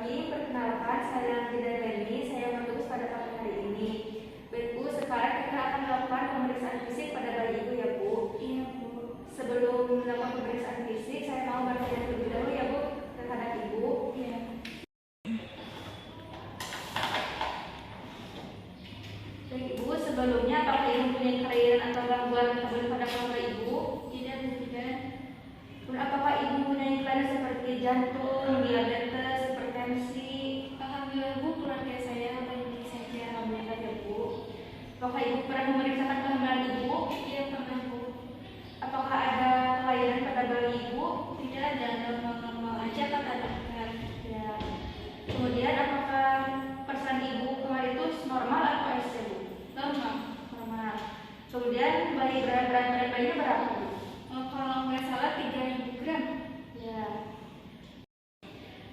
pagi, perkenalkan saya Tidak Leni, saya menulis pada pagi hari ini. Baik Bu, sekarang kita akan melakukan pemeriksaan fisik pada bayi Ibu ya Bu. Iya Bu. Sebelum melakukan pemeriksaan fisik, saya mau bertanya terlebih dahulu ya Bu terhadap Ibu. Iya. Baik Ibu, sebelumnya apakah Ibu punya kelainan atau gangguan metabolik pada keluarga Ibu? Tidak Bu, tidak. Dan apakah Ibu punya kelainan seperti jantung, diabetes, hipertensi? Alhamdulillah Bu, keluarga saya baik-baik saja. Alhamdulillah ya Bu. Apakah Ibu pernah memeriksakan kehamilan Ibu? Iya pernah Bu. Apakah ada kelainan pada bayi Ibu? Tidak ada, normal-normal aja kata dokter. Ya. Kemudian apakah persen Ibu kemarin itu normal atau SC Bu? Normal. Normal. Kemudian berat bayinya berapa Bu? Kalau nggak salah 3.000 gram. Ya.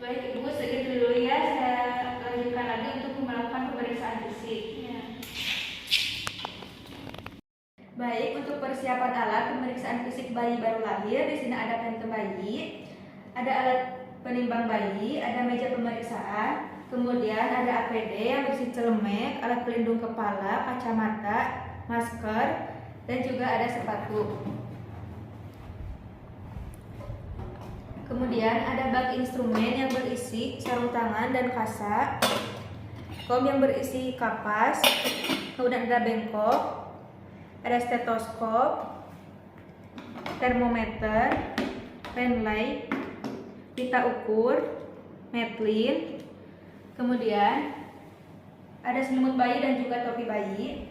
Baik Ibu, segitu dulu ya. Saya lanjutkan lagi untuk melakukan pemeriksaan fisik. Iya. Baik, untuk persiapan alat pemeriksaan fisik bayi baru lahir, di sini ada pentem bayi, ada alat penimbang bayi, ada meja pemeriksaan, kemudian ada APD yang berisi celemek, alat pelindung kepala, kacamata, masker, dan juga ada sepatu. Kemudian ada bak instrumen yang berisi sarung tangan dan kasa, kom yang berisi kapas, kemudian ada bengkok, ada stetoskop, termometer, pen light, pita ukur, metlin, kemudian ada selimut bayi dan juga topi bayi,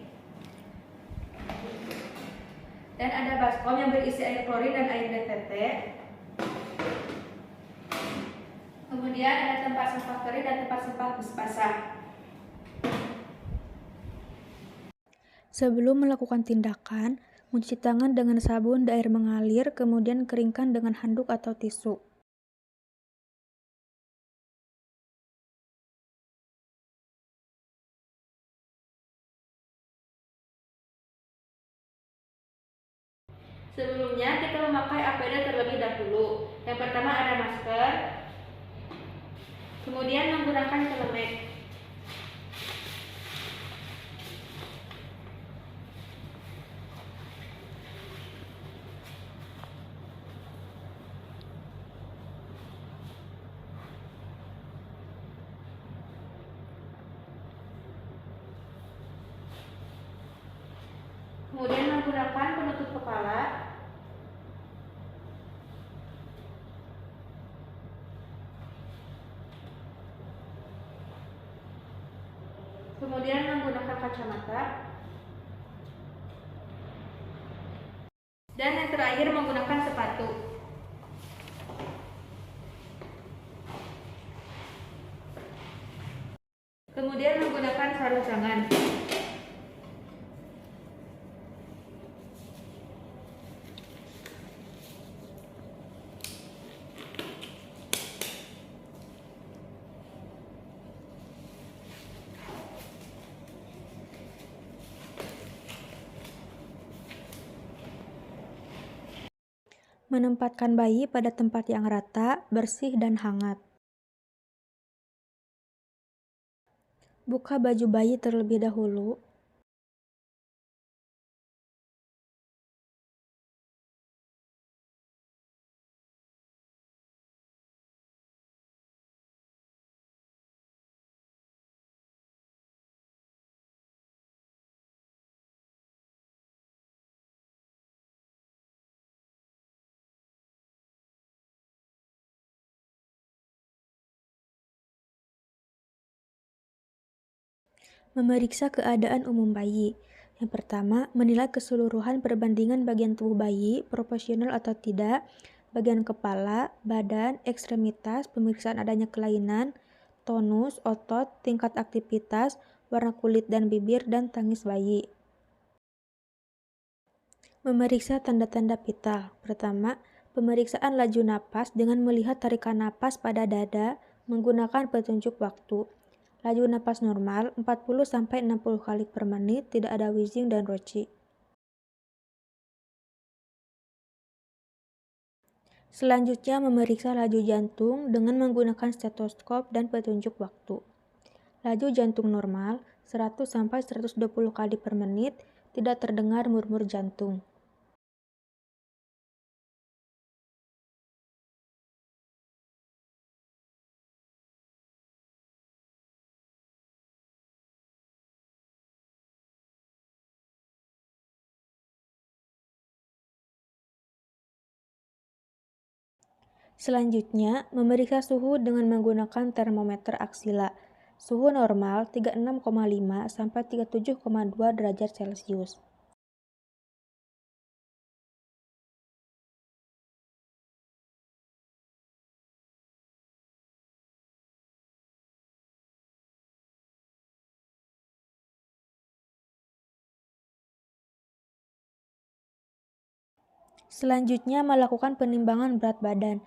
dan ada baskom yang berisi air klorin dan air DTT. Kemudian ada tempat sampah kering dan tempat sampah basah. Sebelum melakukan tindakan, mencuci tangan dengan sabun dan air mengalir, kemudian keringkan dengan handuk atau tisu. Sebelumnya kita memakai APD terlebih dahulu. Yang pertama ada masker, kemudian menggunakan celemek. Kemudian menggunakan penutup kepala. Kemudian menggunakan kacamata. Dan yang terakhir menggunakan sepatu. Kemudian menggunakan sarung tangan. Menempatkan bayi pada tempat yang rata, bersih, dan hangat. Buka baju bayi terlebih dahulu. Memeriksa keadaan umum bayi. Yang pertama, menilai keseluruhan perbandingan bagian tubuh bayi, proporsional atau tidak, bagian kepala, badan, ekstremitas, pemeriksaan adanya kelainan, tonus, otot, tingkat aktivitas, warna kulit dan bibir, dan tangis bayi. Memeriksa tanda-tanda vital. Pertama, pemeriksaan laju napas dengan melihat tarikan napas pada dada menggunakan petunjuk waktu. Laju napas normal 40-60 kali per menit, tidak ada wheezing dan roci. Selanjutnya memeriksa laju jantung dengan menggunakan stetoskop dan petunjuk waktu. Laju jantung normal 100-120 kali per menit, tidak terdengar murmur jantung. Selanjutnya, memeriksa suhu dengan menggunakan termometer aksila. Suhu normal 36,5 sampai 37,2 derajat Celcius. Selanjutnya, melakukan penimbangan berat badan.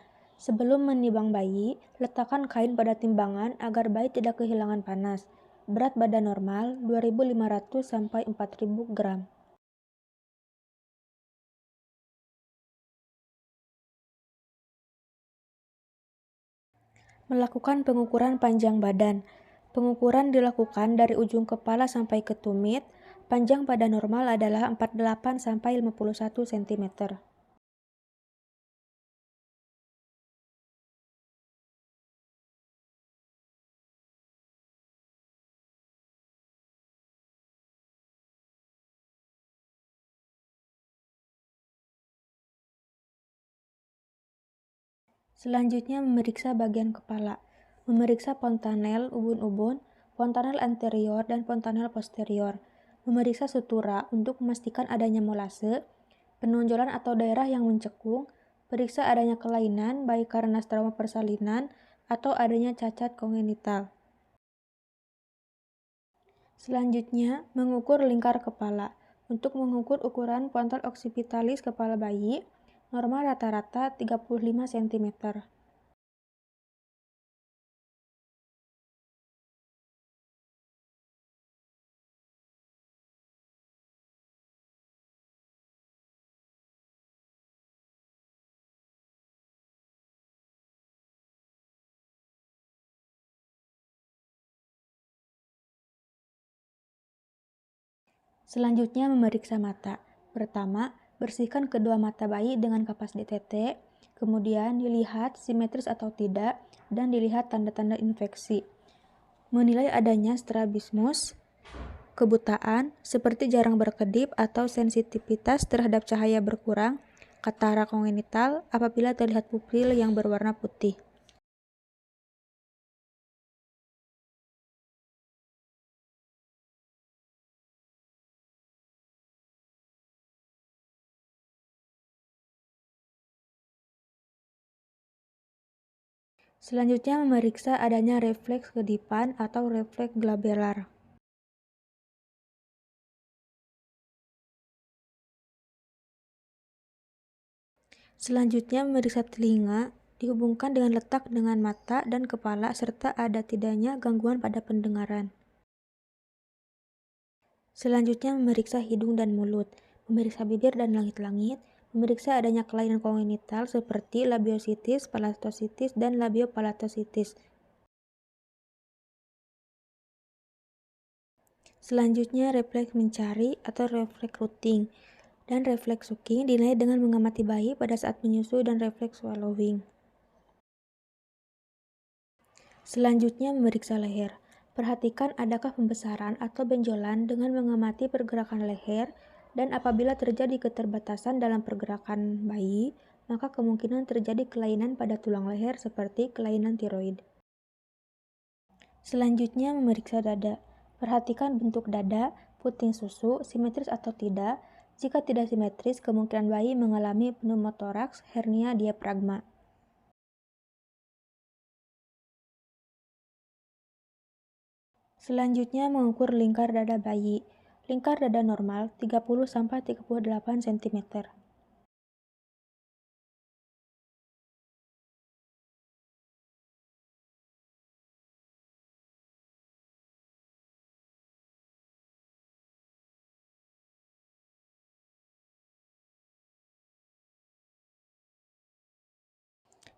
Sebelum menimbang bayi, letakkan kain pada timbangan agar bayi tidak kehilangan panas. Berat badan normal 2.500 sampai 4.000 gram. Melakukan pengukuran panjang badan. Pengukuran dilakukan dari ujung kepala sampai ke tumit. Panjang badan normal adalah 48 sampai 51 cm. Selanjutnya memeriksa bagian kepala. Memeriksa fontanel ubun-ubun, fontanel anterior, dan fontanel posterior. Memeriksa sutura untuk memastikan adanya molase, penonjolan atau daerah yang mencekung, periksa adanya kelainan baik karena trauma persalinan atau adanya cacat kongenital. Selanjutnya, mengukur lingkar kepala. Untuk mengukur ukuran frontal occipitalis kepala bayi, normal rata-rata 35 cm. Selanjutnya memeriksa mata. Pertama, bersihkan kedua mata bayi dengan kapas DTT, kemudian dilihat simetris atau tidak, dan dilihat tanda-tanda infeksi. Menilai adanya strabismus, kebutaan, seperti jarang berkedip atau sensitivitas terhadap cahaya berkurang, katara kongenital apabila terlihat pupil yang berwarna putih. Selanjutnya memeriksa adanya refleks kedipan atau refleks glabelar. Selanjutnya memeriksa telinga, dihubungkan dengan letak dengan mata dan kepala serta ada tidaknya gangguan pada pendengaran. Selanjutnya memeriksa hidung dan mulut, memeriksa bibir dan langit-langit, memeriksa adanya kelainan kongenital seperti labiositis, palatositis, dan labiopalatositis. Selanjutnya refleks mencari atau refleks rooting, dan refleks sucking dinilai dengan mengamati bayi pada saat menyusu dan refleks swallowing. Selanjutnya memeriksa leher. Perhatikan adakah pembesaran atau benjolan dengan mengamati pergerakan leher, dan apabila terjadi keterbatasan dalam pergerakan bayi, maka kemungkinan terjadi kelainan pada tulang leher seperti kelainan tiroid. Selanjutnya memeriksa dada. Perhatikan bentuk dada, puting susu, simetris atau tidak. Jika tidak simetris, kemungkinan bayi mengalami pneumotoraks, hernia diafragma. Selanjutnya mengukur lingkar dada bayi. Lingkar dada normal 30-38 cm.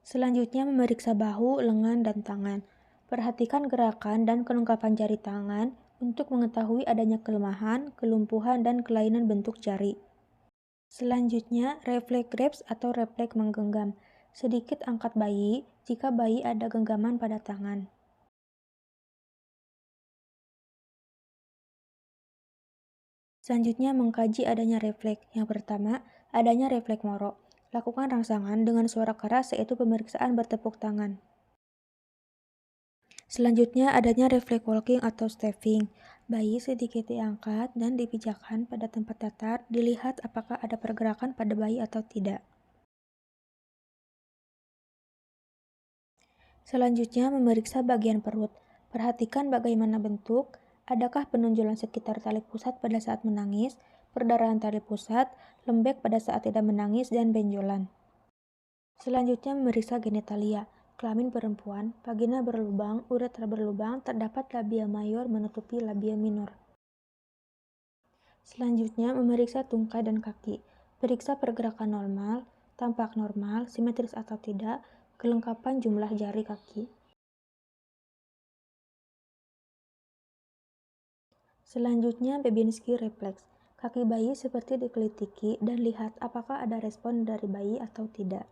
Selanjutnya memeriksa bahu, lengan, dan tangan. Perhatikan gerakan dan kelengkapan jari tangan untuk mengetahui adanya kelemahan, kelumpuhan, dan kelainan bentuk jari. Selanjutnya, refleks grasp atau refleks menggenggam. Sedikit angkat bayi jika bayi ada genggaman pada tangan. Selanjutnya, mengkaji adanya refleks. Yang pertama, adanya refleks Moro. Lakukan rangsangan dengan suara keras, yaitu pemeriksaan bertepuk tangan. Selanjutnya, adanya refleks walking atau stepping. Bayi sedikit diangkat dan dipijakan pada tempat datar, dilihat apakah ada pergerakan pada bayi atau tidak. Selanjutnya, memeriksa bagian perut. Perhatikan bagaimana bentuk, adakah penonjolan sekitar tali pusat pada saat menangis, perdarahan tali pusat, lembek pada saat tidak menangis, dan benjolan. Selanjutnya, memeriksa genitalia. Kelamin perempuan, vagina berlubang, uretra berlubang, terdapat labia mayor menutupi labia minor. Selanjutnya, memeriksa tungkai dan kaki. Periksa pergerakan normal, tampak normal, simetris atau tidak, kelengkapan jumlah jari kaki. Selanjutnya, Babinski refleks. Kaki bayi seperti dikelitiki dan lihat apakah ada respon dari bayi atau tidak.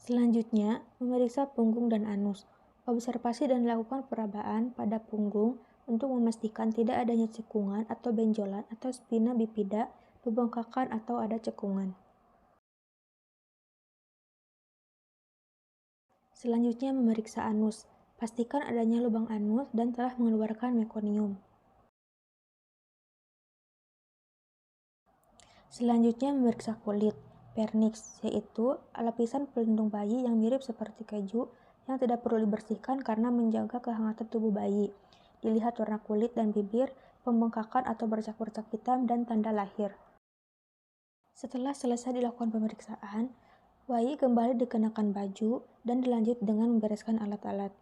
Selanjutnya, memeriksa punggung dan anus. Observasi dan lakukan perabaan pada punggung untuk memastikan tidak adanya cekungan atau benjolan atau spina bifida, pembengkakan atau ada cekungan. Selanjutnya, memeriksa anus. Pastikan adanya lubang anus dan telah mengeluarkan mekonium. Selanjutnya, memeriksa kulit. Vernix, yaitu lapisan pelindung bayi yang mirip seperti keju yang tidak perlu dibersihkan karena menjaga kehangatan tubuh bayi. Dilihat warna kulit dan bibir, pembengkakan atau bercak-bercak hitam, dan tanda lahir. Setelah selesai dilakukan pemeriksaan, bayi kembali dikenakan baju dan dilanjut dengan membereskan alat-alat.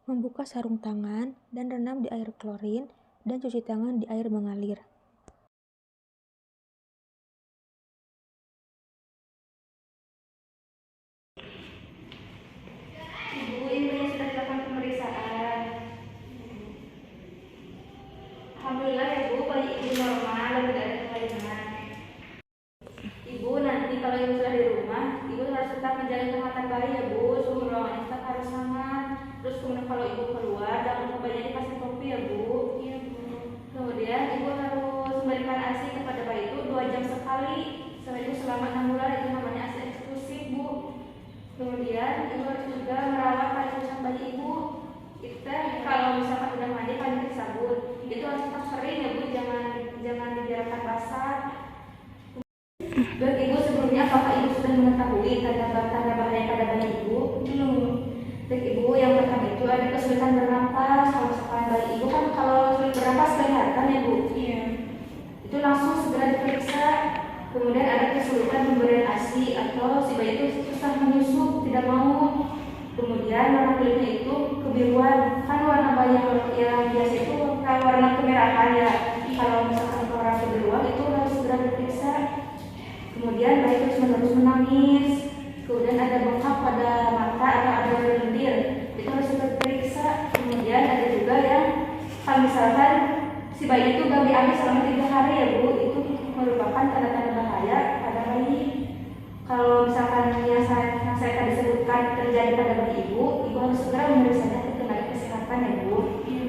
Membuka sarung tangan dan rendam di air klorin dan cuci tangan di air mengalir. Ibu, ini sudah dilakukan pemeriksaan. Alhamdulillah ya Bu, bayi ibu normal dan tidak ada kelainan. Ibu, nanti kalau ibu sudah di rumah, ibu harus tetap menjaga kesehatan bayi ya Bu. Suhu ruangannya tetap harus hangat. Terus kemudian kalau ibu keluar, jangan lupa bayinya dikasih topi ya Bu. Iya, Bu. Kemudian ibu harus memberikan ASI kepada bayi itu 2 jam sekali. Setelah itu selama 6 bulan, itu namanya ASI eksklusif Bu. Kemudian ibu harus juga merawat pari bayi ibu. Kita kalau misalkan udah mandi pakai sabun, itu harus tetap sering ya Bu, jangan dibiarkan basah. Dan ibu sebelumnya apakah ibu sudah mengetahui tanda bahaya pada bayi ibu? Belum. Dan ibu yang pertama itu ada kesulitan bernapas. Kalau misalkan bayi ibu kan kalau sulit bernapas kelihatan ya Bu. Iya. Itu langsung segera diperiksa. Kemudian ada kesulitan pemberian ASI atau si bayi itu susah menyusu, tidak mau. Kemudian warna kulitnya itu kebiruan. Kan warna bayi yang biasa itu warna kemerahan ya. Kalau misalkan warna kebiruan itu harus segera diperiksa. Kemudian bayi terus menerus menangis. Kemudian ada bengkak pada mata atau ada lendir. Itu harus segera diperiksa. si bayi itu baru diambil selama 3 hari ya Bu, itu merupakan tanda-tanda bahaya pada bayi. Kalau misalkan yang saya tadi sebutkan terjadi pada bayi ibu harus segera memeriksanya ke tenaga kesehatan ya Bu. Iya.